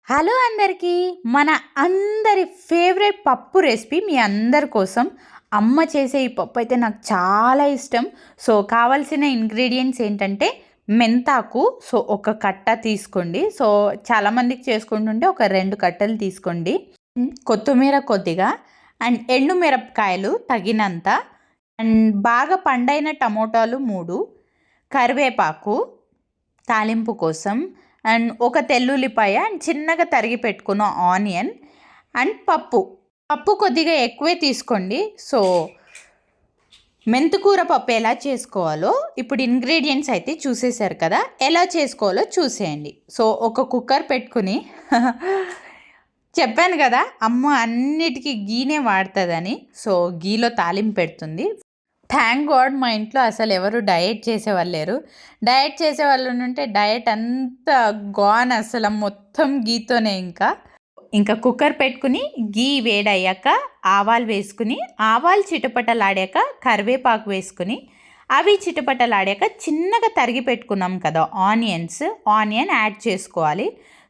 Hello అందరికీ. మన అందరి ఫేవరెట్ పప్పు రెసిపీ మీ అందరి కోసం. అమ్మ చేసే ఈ పప్పు అయితే నాకు చాలా ఇష్టం. సో కావాల్సిన ఇంగ్రీడియంట్స్ ఏంటంటే మెంతాకు. సో ఒక కట్ట తీసుకోండి. సో చాలామందికి చేసుకుంటుంటే ఒక 2 కట్టలు తీసుకోండి. కొత్తిమీర కొద్దిగా, అండ్ ఎండు మిరపకాయలు తగినంత, అండ్ బాగా పండైన టమోటాలు 3, కరివేపాకు తాలింపు కోసం, అండ్ ఒక తెల్లుల్లిపాయ, అండ్ చిన్నగా తరిగి పెట్టుకున్న ఆనియన్, అండ్ పప్పు కొద్దిగా ఎక్కువే తీసుకోండి. సో మెంతికూర పప్పు ఎలా చేసుకోవాలో ఇప్పుడు ఇంగ్రీడియంట్స్ అయితే చూసేశారు కదా, ఎలా చేసుకోవాలో చూసేయండి. సో ఒక కుక్కర్ పెట్టుకుని చెప్పాను కదా అమ్మ అన్నిటికీ గీనే వాడుతుందని. సో గీలో తాలింపు పెడుతుంది. థ్యాంక్ గాడ్ మా ఇంట్లో అసలు ఎవరు డయట్ చేసేవాళ్ళు లేరు. డయట్ చేసేవాళ్ళు ఉంటే డయట్ అంతా గాన్, అసలు మొత్తం గీతోనే. ఇంకా కుక్కర్ పెట్టుకుని గీ వేడయ్యాక ఆవాలు వేసుకుని, ఆవాలు చిటపటలాడాక కరివేపాకు వేసుకుని, అవి చిటపటలాడాక చిన్నగా తరిగి పెట్టుకున్నాం కదా ఆనియన్ యాడ్ చేసుకోవాలి.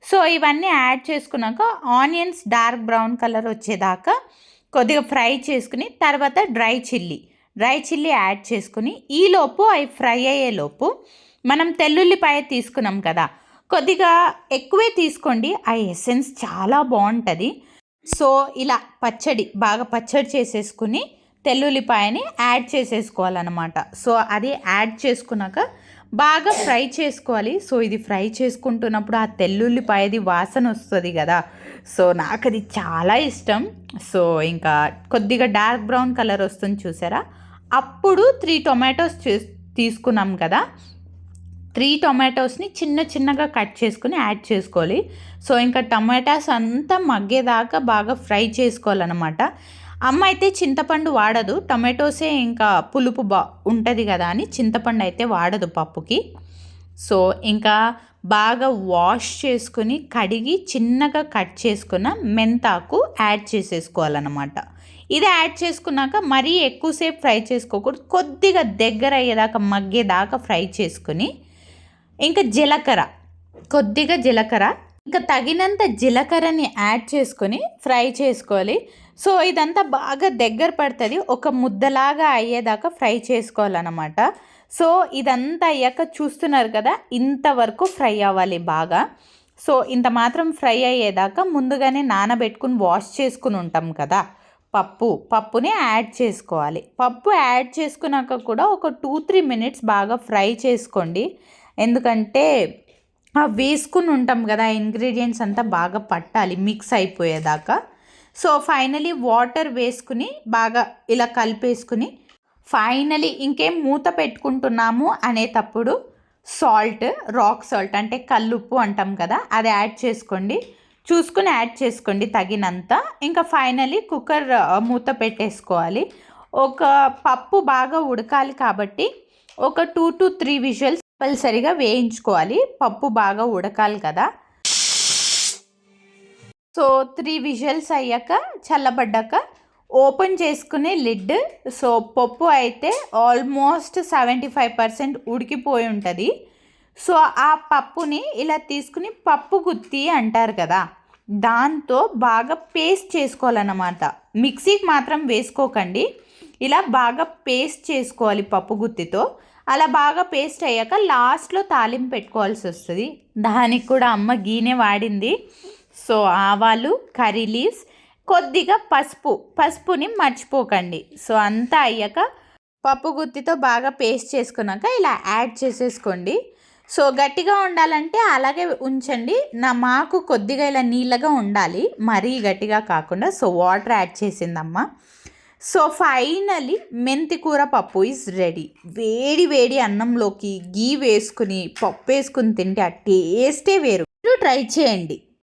సో ఇవన్నీ యాడ్ చేసుకున్నాక ఆనియన్స్ డార్క్ బ్రౌన్ కలర్ వచ్చేదాకా కొద్దిగా ఫ్రై చేసుకుని, తర్వాత డ్రై చిల్లీ యాడ్ చేసుకుని, ఈలోపు అవి ఫ్రై అయ్యేలోపు మనం తెల్లుల్లిపాయ తీసుకున్నాం కదా, కొద్దిగా ఎక్కువే తీసుకోండి. ఆ ఎసెన్స్ చాలా బాగుంటుంది. సో ఇలా బాగా పచ్చడి చేసేసుకుని తెల్లుల్లిపాయని యాడ్ చేసేసుకోవాలన్నమాట. సో అది యాడ్ చేసుకున్నాక బాగా ఫ్రై చేసుకోవాలి. సో ఇది ఫ్రై చేసుకుంటున్నప్పుడు ఆ తెల్లుల్లిపాయది వాసన వస్తుంది కదా, సో నాకు అది చాలా ఇష్టం. సో ఇంకా కొద్దిగా డార్క్ బ్రౌన్ కలర్ వస్తుంది చూసారా, అప్పుడు 3 టొమాటోస్ తీసుకున్నాం కదా, 3 టొమాటోస్ని చిన్నగా కట్ చేసుకుని యాడ్ చేసుకోవాలి. సో ఇంకా టొమాటోస్ అంతా మగ్గేదాకా బాగా ఫ్రై చేసుకోవాలన్నమాట. అమ్మ అయితే చింతపండు వాడదు, టొమాటోసే ఇంకా పులుపు ఉంటుంది కదా అని చింతపండు అయితే వాడదు పప్పుకి. సో ఇంకా బాగా వాష్ చేసుకుని కడిగి చిన్నగా కట్ చేసుకున్న మెంతాకు యాడ్ చేసేసుకోవాలన్నమాట. ఇది యాడ్ చేసుకున్నాక మరీ ఎక్కువసేపు ఫ్రై చేసుకోకూడదు, కొద్దిగా దగ్గర అయ్యేదాకా మగ్గేదాకా ఫ్రై చేసుకుని, ఇంకా కొద్దిగా జీలకర్ర, ఇంకా తగినంత జీలకర్రని యాడ్ చేసుకొని ఫ్రై చేసుకోవాలి. సో ఇదంతా బాగా దగ్గర పడుతుంది, ఒక ముద్దలాగా అయ్యేదాకా ఫ్రై చేసుకోవాలన్నమాట. సో ఇదంతా అయ్యాక చూస్తున్నారు కదా, ఇంతవరకు ఫ్రై అవ్వాలి బాగా. సో ఇంత మాత్రం ఫ్రై అయ్యేదాకా ముందుగానే నానబెట్టుకుని వాష్ చేసుకుని ఉంటాం కదా పప్పుని యాడ్ చేసుకోవాలి. పప్పు యాడ్ చేసుకున్నాక కూడా ఒక 2-3 మినిట్స్ బాగా ఫ్రై చేసుకోండి. ఎందుకంటే వేసుకుని ఉంటాం కదా, ఇంగ్రీడియంట్స్ అంతా బాగా పట్టాలి మిక్స్ అయిపోయేదాకా. సో ఫైనలీ వాటర్ వేసుకుని బాగా ఇలా కలిపేసుకుని, ఫైనలీ ఇంకేం మూత పెట్టుకుంటున్నాము అనేటప్పుడు రాక్ సాల్ట్ అంటే కల్లుప్పు అంటాం కదా, అది యాడ్ చేసుకోండి. చూసుకుని యాడ్ చేసుకోండి తగినంత. ఇంకా ఫైనలీ కుక్కర్ మూత పెట్టేసుకోవాలి. ఒక పప్పు బాగా ఉడకాలి కాబట్టి ఒక 2-3 విజిల్స్ కంపల్సరిగా వేయించుకోవాలి. పప్పు బాగా ఉడకాలి కదా. సో 3 విజిల్స్ అయ్యాక చల్లబడ్డాక ఓపెన్ చేసుకునే లిడ్. సో పప్పు అయితే ఆల్మోస్ట్ 75% ఉడికిపోయి ఉంటుంది. సో ఆ పప్పుని ఇలా తీసుకుని పప్పు గుత్తి అంటారు కదా, దాంతో బాగా పేస్ట్ చేసుకోవాలన్నమాట. మిక్సీకి మాత్రం వేసుకోకండి, ఇలా బాగా పేస్ట్ చేసుకోవాలి పప్పు గుత్తితో. అలా బాగా పేస్ట్ అయ్యాక లాస్ట్లో తాలింపు పెట్టుకోవాల్సి వస్తుంది. దానికి కూడా అమ్మ గీనే వాడింది. సో ఆవాలు, కర్రీ లీవ్స్, కొద్దిగా పసుపుని మర్చిపోకండి. సో అంతా అయ్యాక పప్పు గుత్తితో బాగా పేస్ట్ చేసుకున్నాక ఇలా యాడ్ చేసేసుకోండి. సో గట్టిగా ఉండాలంటే అలాగే ఉంచండి. మాకు కొద్దిగా ఇలా నీళ్ళగా ఉండాలి, మరీ గట్టిగా కాకుండా. సో వాటర్ యాడ్ చేసిందమ్మ. సో ఫైనలీ మెంతికూర పప్పు ఈజ్ రెడీ. వేడి అన్నంలోకి గీ వేసుకుని పప్పు వేసుకుని తింటే ఆ టేస్టే వేరు. ట్రై చేయండి.